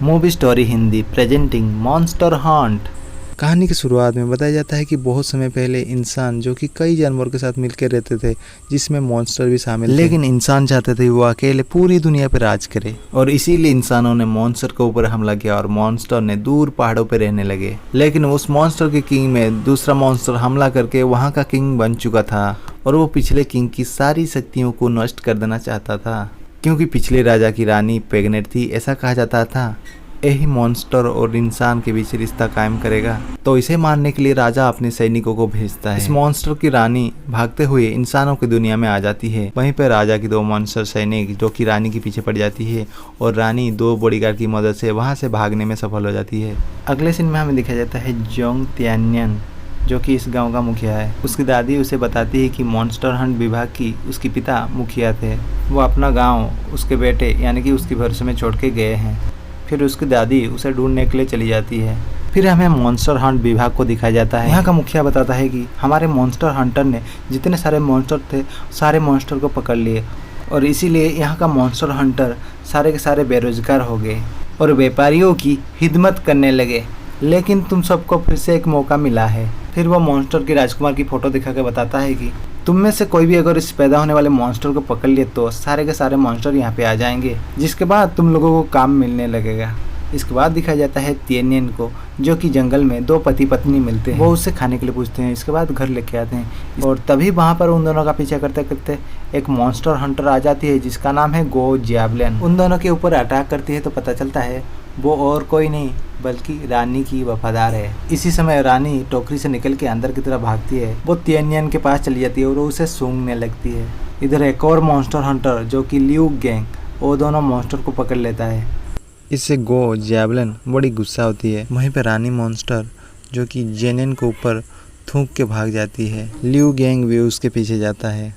Movie story Hindi presenting monster Hunt. कहानी की शुरुआत में बताया जाता है कि बहुत समय पहले इंसान जो कि कई जानवरों के साथ मिलकर रहते थे, जिसमें मॉन्स्टर भी शामिल थे। लेकिन इंसान चाहते थे वो अकेले पूरी दुनिया पर राज करे, और इसीलिए इंसानों ने मॉन्स्टर के ऊपर हमला किया और मॉन्स्टर ने दूर पहाड़ों पर रहने लगे। लेकिन उस मॉन्स्टर के किंग में दूसरा मॉन्स्टर हमला करके वहाँ का किंग बन चुका था और वो पिछले किंग की सारी शक्तियों को नष्ट कर देना चाहता था, क्योंकि पिछले राजा की रानी प्रेग्नेंट थी, ऐसा कहा जाता था। यही मॉन्स्टर और इंसान के बीच रिश्ता कायम करेगा, तो इसे मारने के लिए राजा अपने सैनिकों को भेजता है। इस मॉन्स्टर की रानी भागते हुए इंसानों की दुनिया में आ जाती है। वहीं पर राजा की दो मॉन्स्टर सैनिक जो कि रानी के पीछे पड़ जाती है और रानी दो बॉडीगार्ड की मदद से वहां से भागने में सफल हो जाती है। अगले सीन में हमें दिखाया जाता है जोंग तियान्यन, जो कि इस गांव का मुखिया है। उसकी दादी उसे बताती है कि मॉन्स्टर हंट विभाग की उसके पिता मुखिया थे। वो अपना गांव उसके बेटे यानी कि उसके भरोसे में छोड़ के गए हैं। फिर उसकी दादी उसे ढूंढने के लिए चली जाती है। फिर हमें मॉन्स्टर हंट विभाग को दिखाया जाता है। यहाँ का मुखिया बताता है कि हमारे मॉन्स्टर हंटर ने जितने सारे मॉन्स्टर थे सारे मॉन्स्टर को पकड़ लिए, और इसीलिए यहाँ का मॉन्स्टर हंटर सारे के सारे बेरोजगार हो गए और व्यापारियों की खिदमत करने लगे। लेकिन तुम सबको फिर से एक मौका मिला है। फिर वो मॉन्स्टर की राजकुमार की फोटो दिखा के बताता है कि तुम में से कोई भी अगर इस पैदा होने वाले मॉन्स्टर को पकड़ लिए तो सारे के सारे मॉन्स्टर यहाँ पे आ जाएंगे, जिसके बाद तुम लोगों को काम मिलने लगेगा। इसके बाद दिखाया जाता है तियान्यन को, जो कि जंगल में दो पति पत्नी मिलते हैं। वो उससे खाने के लिए पूछते हैं, इसके बाद घर लेके आते हैं और तभी वहाँ पर उन दोनों का पीछा करते करते एक मॉन्स्टर हंटर आ जाती है जिसका नाम है गो जैवलिन। उन दोनों के ऊपर अटैक करती है तो पता चलता है वो और कोई नहीं बल्कि रानी की वफादार है। इसी समय रानी टोकरी से निकल के अंदर की तरफ भागती है। वो तियान्यन के पास चली जाती है और उसे सूंघने लगती है। इधर एक और मॉन्स्टर हंटर जो कि लियू गैंग, वो दोनों मॉन्स्टर को पकड़ लेता है। इससे गो जैवलिन बड़ी गुस्सा होती है। वहीं पर रानी मॉन्स्टर जो कि जेनियन के ऊपर थूक के भाग जाती है। लियू गैंग भी उसके पीछे जाता है।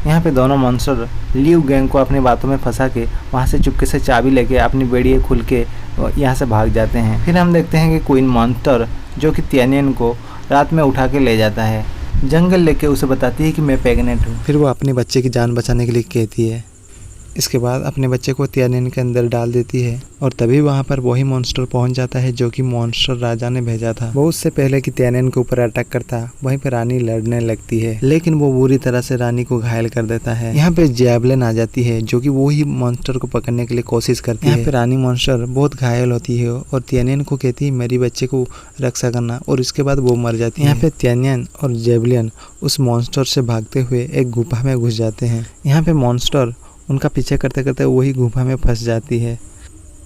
यहाँ पे दोनों मॉन्स्टर लियू गैंग को अपनी बातों में फंसा के वहाँ से चुपके से चाबी लेके अपनी बेड़ियाँ खुल के यहाँ से भाग जाते हैं। फिर हम देखते हैं कि क्वीन मॉन्स्टर जो कि तियान्यन को रात में उठा के ले जाता है, जंगल लेके उसे बताती है कि मैं प्रेग्नेंट हूँ। फिर वो अपने बच्चे की जान बचाने के लिए कहती है। इसके बाद अपने बच्चे को तियान्यन के अंदर डाल देती है और तभी वहाँ पर वही मॉन्स्टर पहुँच जाता है जो कि मॉन्स्टर राजा ने भेजा था। वो उससे पहले कि तियान्यन के ऊपर अटैक करता, वहीं पर रानी लड़ने लगती है, लेकिन वो बुरी तरह से रानी को घायल कर देता है। यहाँ पे जैवलिन आ जाती है जो कि वही मॉन्स्टर को पकड़ने के लिए कोशिश करती है। यहाँ पे रानी मॉन्स्टर बहुत घायल होती है और तियान्यन को कहती है मेरी बच्चे को रक्षा करना, और इसके बाद वो मर जाती है। यहाँ पे तियान्यन और जैवलिन उस मॉन्स्टर से भागते हुए एक गुफा में घुस जाते हैं। यहाँ पे मॉन्स्टर उनका पीछे करते करते वही गुफा में फंस जाती है।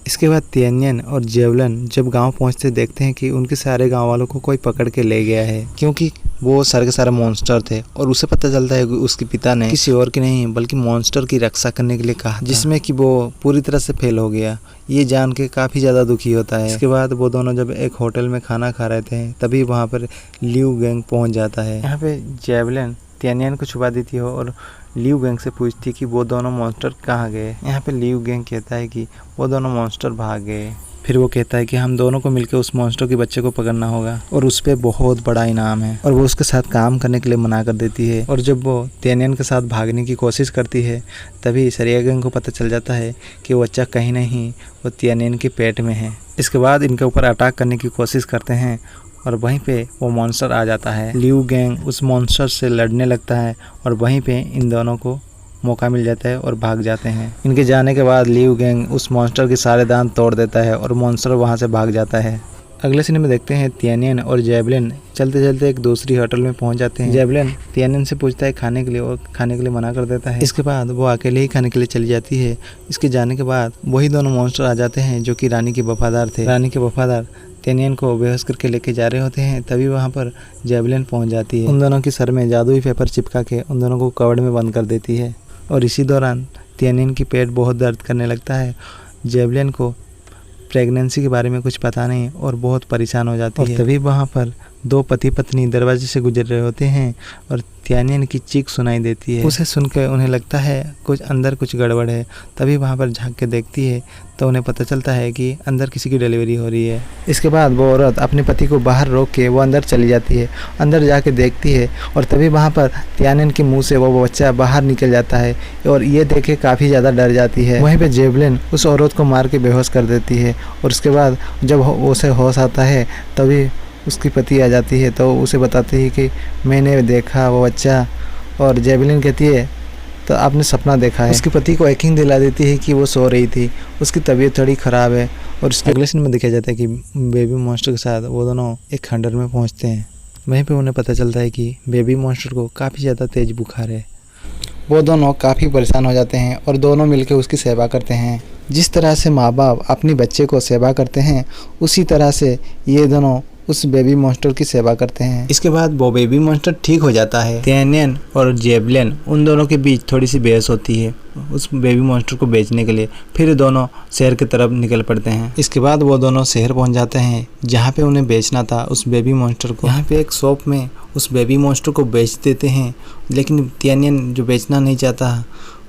इसके बाद तियान्यन और जैवलिन जब गांव पहुंचते देखते हैं कि उनके सारे गांव वालों को कोई पकड़ के ले गया है, क्योंकि वो सारे के सारे मॉन्स्टर थे। और उसे पता चलता है कि उसके पिता ने किसी और की नहीं बल्कि मॉन्स्टर की रक्षा करने के लिए कहा, जिसमें कि वो पूरी तरह से फेल हो गया। ये जान के काफ़ी ज़्यादा दुखी होता है। इसके बाद वो दोनों जब एक होटल में खाना खा रहे थे तभी वहाँ पर लियू गैंग पहुँच जाता है। यहाँ पे जैवलिन तियान्यन को छुपा देती है और लियू गैंग से पूछती कि वो दोनों मॉन्स्टर कहाँ गए। यहाँ पे लियू गैंग कहता है कि वो दोनों मॉन्स्टर भाग गए। फिर वो कहता है कि हम दोनों को मिलकर उस मॉन्स्टर के बच्चे को पकड़ना होगा और उस पर बहुत बड़ा इनाम है, और वो उसके साथ काम करने के लिए मना कर देती है। और जब वो तियान्यन के साथ भागने की कोशिश करती है तभी सरिया गैंग को पता चल जाता है कि वो बच्चा कहीं नहीं वो तियान्यन के पेट में है। इसके बाद इनके ऊपर अटैक करने की कोशिश करते हैं और वहीं पे वो मॉन्स्टर आ जाता है। लियू गैंग उस मॉन्स्टर से लड़ने लगता है और वहीं पे इन दोनों को मौका मिल जाता है और भाग जाते हैं। इनके जाने के बाद लियू गैंग उस मॉन्स्टर के सारे दांत तोड़ देता है और मॉन्स्टर वहां से भाग जाता है। अगले सीन में देखते हैं तियान्यन और जैवलिन चलते चलते एक दूसरी होटल में पहुंच जाते हैं। जैवलिन तियान्यन से पूछता है खाने के लिए और खाने के लिए मना कर देता है। इसके बाद वो अकेले ही खाने के लिए चली जाती है। इसके जाने के बाद वही दोनों मॉन्स्टर आ जाते हैं जो कि रानी के वफादार थे। रानी के वफादार तियान्यन को बेहोश करके लेके जा रहे होते हैं, तभी वहाँ पर जैवलिन पहुँच जाती है। उन दोनों के सर में जादुई पेपर चिपका के उन दोनों को कवर्ड में बंद कर देती है और इसी दौरान तियान्यन की पेट बहुत दर्द करने लगता है। जैवलिन को प्रेगनेंसी के बारे में कुछ पता नहीं और बहुत परेशान हो जाती है। तभी वहाँ पर दो पति पत्नी दरवाजे से गुजर रहे होते हैं और तियानियन की चीख सुनाई देती है। उसे सुनकर उन्हें लगता है अंदर कुछ गड़बड़ है। तभी वहाँ पर झांक के देखती है तो उन्हें पता चलता है कि अंदर किसी की डिलीवरी हो रही है। इसके बाद वो औरत अपने पति को बाहर रोक के वो अंदर चली जाती है। अंदर जाके देखती है और तभी वहाँ पर तियानियन के मुंह से वो बच्चा बाहर निकल जाता है और ये देखे काफ़ी ज़्यादा डर जाती है। वहीं पे जेवलिन उस औरत को मार के बेहोश कर देती है और उसके बाद जब उसे होश आता है तभी उसकी पति आ जाती है तो उसे बताती है कि मैंने देखा वो बच्चा। और जेवलिन कहती है तो आपने सपना देखा है। उसके पति को यकीन दिला देती है कि वो सो रही थी, उसकी तबीयत थोड़ी ख़राब है। और उसके अगले सीन में दिखाया जाता है कि बेबी मॉन्स्टर के साथ वो दोनों एक खंडर में पहुंचते हैं। वहीं पे उन्हें पता चलता है कि बेबी मॉन्स्टर को काफ़ी ज़्यादा तेज़ बुखार है। वो दोनों काफ़ी परेशान हो जाते हैं और दोनों मिलकर उसकी सेवा करते हैं। जिस तरह से माँ बाप अपने बच्चे को सेवा करते हैं उसी तरह से ये दोनों उस बेबी मॉन्स्टर की सेवा करते हैं। इसके बाद वो बेबी मॉन्स्टर ठीक हो जाता है। तियानियन और जेवलिन उन दोनों के बीच थोड़ी सी बहस होती है उस बेबी मॉन्स्टर को बेचने के लिए। फिर दोनों शहर की तरफ निकल पड़ते हैं। इसके बाद वो दोनों शहर पहुंच जाते हैं जहां पे उन्हें बेचना था उस बेबी मॉन्स्टर को। यहाँ पे एक शॉप में उस बेबी मॉन्स्टर को बेच देते हैं, लेकिन तियानियन जो बेचना नहीं चाहता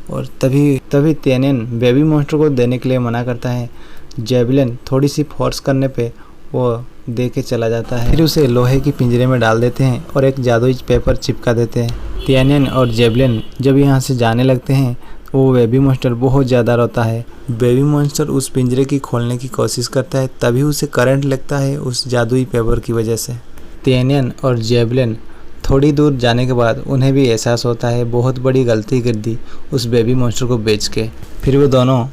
और तभी तियानियन बेबी मॉन्स्टर को देने के लिए मना करता है। जेवलिन थोड़ी सी फोर्स करने पे वो दे के चला जाता है। फिर उसे लोहे की पिंजरे में डाल देते हैं और एक जादुई पेपर चिपका देते हैं। तियानियन और जेवलिन जब यहाँ से जाने लगते हैं वो बेबी मॉन्स्टर बहुत ज़्यादा रोता है। बेबी मॉन्स्टर उस पिंजरे की खोलने की कोशिश करता है, तभी उसे करंट लगता है उस जादुई पेपर की वजह से। तियानियन और जेवलिन थोड़ी दूर जाने के बाद उन्हें भी एहसास होता है बहुत बड़ी गलती कर दी उस बेबी मॉन्स्टर को बेच के। फिर वो दोनों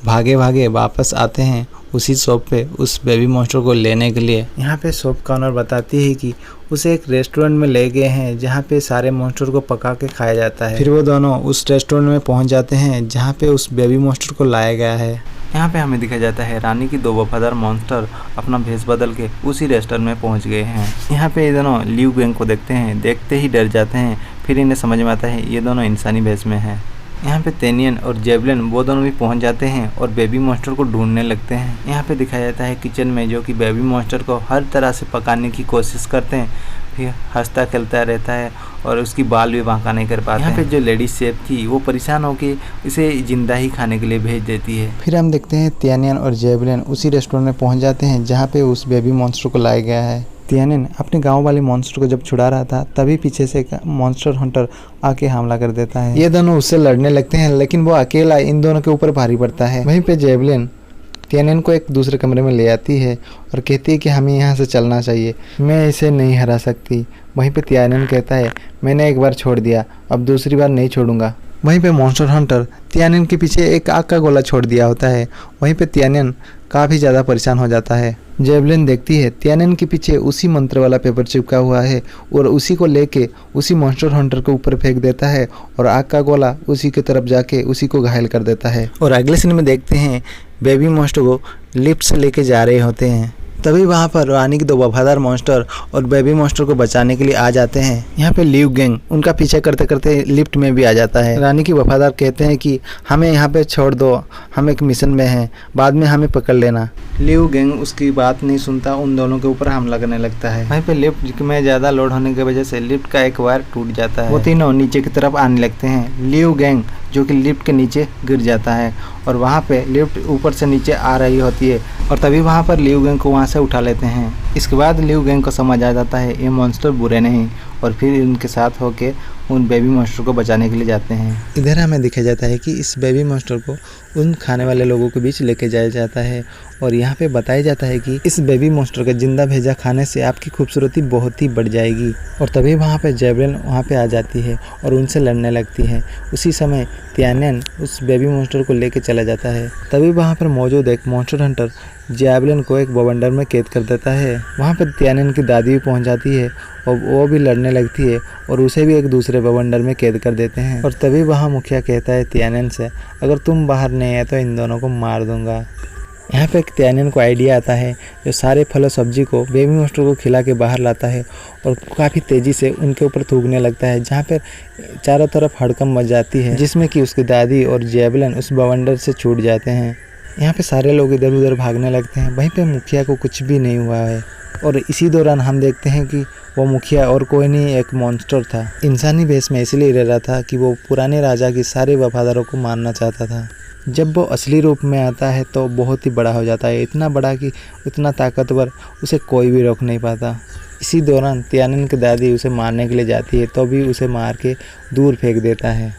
भागे भागे वापस आते हैं उसी शॉप पे उस बेबी मॉन्स्टर को लेने के लिए। यहाँ पे शॉप का ऑनर बताती है कि उसे एक रेस्टोरेंट में ले गए हैं जहाँ पे सारे मॉन्स्टर को पका के खाया जाता है। फिर वो दोनों उस रेस्टोरेंट में पहुँच जाते हैं जहाँ पे उस बेबी मॉन्स्टर को लाया गया है। यहाँ पे हमें दिखाया जाता है रानी की दो वफादार मॉन्स्टर अपना भेष बदल के उसी रेस्टोरेंट में पहुँच गए हैं। यहाँ पे ये दोनों लियू गेंग को देखते हैं, देखते ही डर जाते हैं। फिर इन्हें समझ में आता है ये दोनों इंसानी भेष में हैं। यहाँ पे तियानियन और जेवलिन वो दोनों भी पहुँच जाते हैं और बेबी मॉन्स्टर को ढूंढने लगते हैं। यहाँ पे दिखाया जाता है किचन में जो कि बेबी मॉन्स्टर को हर तरह से पकाने की कोशिश करते हैं। फिर हंसता खेलता रहता है और उसकी बाल भी बांका नहीं कर पाते। यहाँ पे जो लेडी शेफ थी वो परेशान होकर इसे जिंदा ही खाने के लिए भेज देती है। फिर हम देखते हैं तियानियन और जेवलिन उसी रेस्टोरेंट में पहुँच जाते हैं जहाँ पे उस बेबी मॉन्स्टर को लाया गया है। तियानियन अपने गांव वाले मॉन्स्टर को जब छुड़ा रहा था तभी पीछे से एक मॉन्स्टर हंटर आके हमला कर देता है। ये दोनों उससे लड़ने लगते हैं लेकिन वो अकेला इन दोनों के ऊपर भारी पड़ता है। वहीं पे जेवलिन तियानियन को एक दूसरे कमरे में ले आती है और कहती है कि हमें यहाँ से चलना चाहिए, मैं इसे नहीं हरा सकती। वहीं पे तियानियन कहता है मैंने एक बार छोड़ दिया, अब दूसरी बार नहीं छोड़ूंगा। वहीं पे मॉन्स्टर हंटर तियानियन के पीछे एक आग का गोला छोड़ दिया होता है। वहीं पे तियानियन काफ़ी ज़्यादा परेशान हो जाता है। जेवलिन देखती है तियानियन के पीछे उसी मंत्र वाला पेपर चिपका हुआ है और उसी को लेके उसी मॉन्स्टर हंटर के ऊपर फेंक देता है और आग का गोला उसी की तरफ जाके उसी को घायल कर देता है। और अगले सीन में देखते हैं बेबी मॉन्स्टर को लिफ्ट से लेके जा रहे होते हैं। तभी वहाँ पर रानी के दो वफादार मॉन्स्टर और बेबी मॉन्स्टर को बचाने के लिए आ जाते हैं। यहाँ पे लियू गेंग उनका पीछे करते करते लिफ्ट में भी आ जाता है। रानी की वफादार कहते हैं कि हमें यहाँ पे छोड़ दो, हम एक मिशन में हैं, बाद में हमें पकड़ लेना। लियू गेंग उसकी बात नहीं सुनता, उन दोनों के ऊपर हमला करने लगता है। वहीं पे लिफ्ट में ज़्यादा लोड होने की वजह से लिफ्ट का एक वायर टूट जाता है। वो तीनों नीचे की तरफ आने लगते हैं। लियू गेंग जो कि लिफ्ट के नीचे गिर जाता है और वहाँ पे लिफ्ट ऊपर से नीचे आ रही होती है और तभी वहाँ पर लियू गेंग को वहाँ से उठा लेते हैं। इसके बाद लियू गेंग को समझ आ जाता है ये मॉन्स्टर बुरे नहीं और फिर उनके साथ होके उन बेबी मॉन्स्टर को बचाने के लिए जाते हैं। इधर हमें दिखाया जाता है कि इस बेबी मॉन्स्टर को उन खाने वाले लोगों के बीच लेके जाया जाता है और यहाँ पे बताया जाता है कि इस बेबी मॉन्स्टर का जिंदा भेजा खाने से आपकी खूबसूरती बहुत ही बढ़ जाएगी। और तभी वहाँ पे जेवलिन वहाँ पे आ जाती है और उनसे लड़ने लगती है। उसी समय तियानियन उस बेबी मॉन्स्टर को लेके चला जाता है। तभी वहाँ पर मौजूद एक मॉन्स्टर हंटर जेवलिन को एक बवंडर में कैद कर देता है। वहाँ पर तियानियन की दादी भी पहुँच जाती है और वो भी लड़ने लगती है और उसे भी एक दूसरे बवंडर में कैद कर देते हैं। और तभी वहाँ मुखिया कहता है तियानियन से अगर तुम बाहर नहीं आए तो इन दोनों को मार दूंगा। यहाँ पे एक तियानियन को आइडिया आता है जो सारे फल और सब्जी को बेबी मॉन्स्टर को खिला के बाहर लाता है और काफ़ी तेज़ी से उनके ऊपर थूकने लगता है, जहाँ पर चारों तरफ हड़कंप मच जाती है जिसमें कि उसकी दादी और जेवलिन उस बवंडर से छूट जाते हैं। यहाँ पे सारे लोग इधर उधर भागने लगते हैं। वहीं पे मुखिया को कुछ भी नहीं हुआ है। और इसी दौरान हम देखते हैं कि वो मुखिया और कोई नहीं एक मॉन्स्टर था। इंसानी भेष में इसलिए रह रहा था कि वो पुराने राजा के सारे वफादारों को मारना चाहता था। जब वो असली रूप में आता है तो बहुत ही बड़ा हो जाता है, इतना बड़ा कि इतना ताकतवर, उसे कोई भी रोक नहीं पाता। इसी दौरान तियानन की दादी उसे मारने के लिए जाती है तो भी उसे मार के दूर फेंक देता है।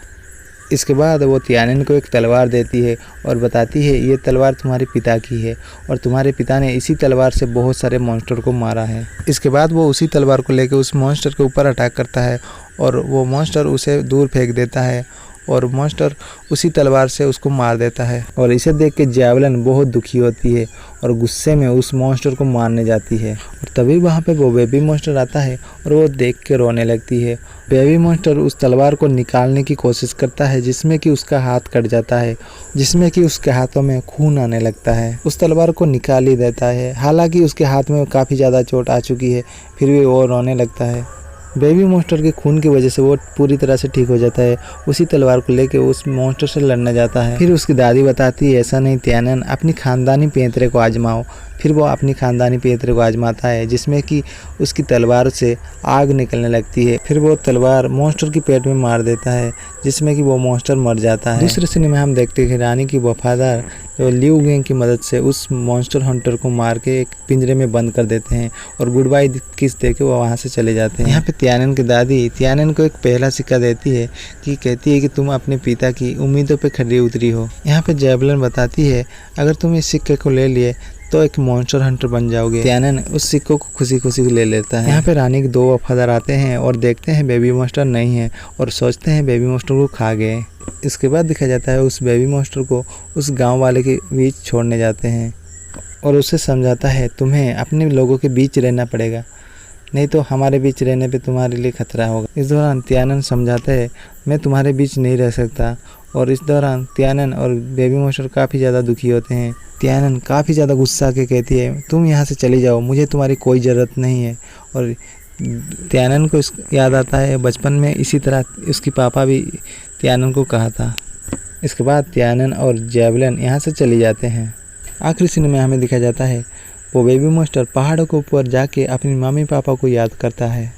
इसके बाद वो तियानन को एक तलवार देती है और बताती है ये तलवार तुम्हारे पिता की है और तुम्हारे पिता ने इसी तलवार से बहुत सारे मॉन्स्टर को मारा है। इसके बाद वो उसी तलवार को लेकर उस मॉन्स्टर के ऊपर अटैक करता है और वो मॉन्स्टर उसे दूर फेंक देता है और मॉन्स्टर उसी तलवार से उसको मार देता है। और इसे देख के जैवलिन बहुत दुखी होती है और गुस्से में उस मॉन्स्टर को मारने जाती है। और तभी वहाँ पे वो बेबी मॉन्स्टर आता है और वो देख के रोने लगती है। बेबी मॉन्स्टर उस तलवार को निकालने की कोशिश करता है जिसमें कि उसका हाथ कट जाता है, जिसमें कि उसके हाथों में खून आने लगता है। उस तलवार को निकाल ही देता है, हालांकि उसके हाथ में काफ़ी ज़्यादा चोट आ चुकी है, फिर भी वो रोने लगता है। बेबी मॉन्स्टर के खून की वजह से वो पूरी तरह से ठीक हो जाता है। उसी तलवार को लेके उस मॉन्स्टर से लड़ने जाता है। फिर उसकी दादी बताती है ऐसा नहीं तियानन, अपनी खानदानी पैंतरे को आजमाओ। फिर वो अपनी खानदानी पैंतरे को आजमाता है जिसमें कि उसकी तलवार से आग निकलने लगती है। फिर वो तलवार मॉन्स्टर की पेट में मार देता है जिसमें कि वो मॉन्स्टर मर जाता है। दूसरे सीन में हम देखते हैं कि रानी की वफादार जो लियू गेंग की मदद से उस मॉन्स्टर हंटर को मार के एक पिंजरे में बंद कर देते हैं और गुड बाय किस दे के वो वहाँ से चले जाते हैं। यहाँ पे तियानन की दादी तियानन को एक पहला सिक्का देती है कि कहती है कि तुम अपने पिता की उम्मीदों पे खरी उतरी हो। यहाँ पे जैवलिन बताती है अगर तुम इस सिक्के को ले लिए तो एक मॉन्स्टर हंटर बन जाओगे। तियानन उस सिक्कों को खुशी खुशी ले लेता है। यहाँ पे रानी के दो वफादार आते हैं और देखते हैं बेबी मॉन्स्टर नहीं है और सोचते हैं बेबी मॉन्स्टर को खा गए। इसके बाद दिखाया जाता है उस बेबी मॉन्स्टर को उस गांव वाले के बीच छोड़ने जाते हैं और उसे समझाता है तुम्हें अपने लोगों के बीच रहना पड़ेगा, नहीं तो हमारे बीच रहने पे तुम्हारे लिए खतरा होगा। इस दौरान तियानन समझाता है मैं तुम्हारे बीच नहीं रह सकता और इस दौरान तियानन और बेबी मॉन्स्टर काफ़ी ज़्यादा दुखी होते हैं। तियानन काफ़ी ज़्यादा गुस्सा के कहती है तुम यहाँ से चली जाओ, मुझे तुम्हारी कोई ज़रूरत नहीं है। और तियानन को याद आता है बचपन में इसी तरह उसकी पापा भी तियानन को कहा था। इसके बाद तियानन और जैवलिन यहाँ से चले जाते हैं। आखिरी सीन में हमें दिखाया जाता है वो बेबी मॉन्स्टर पहाड़ों के ऊपर जाके अपनी मम्मी पापा को याद करता है।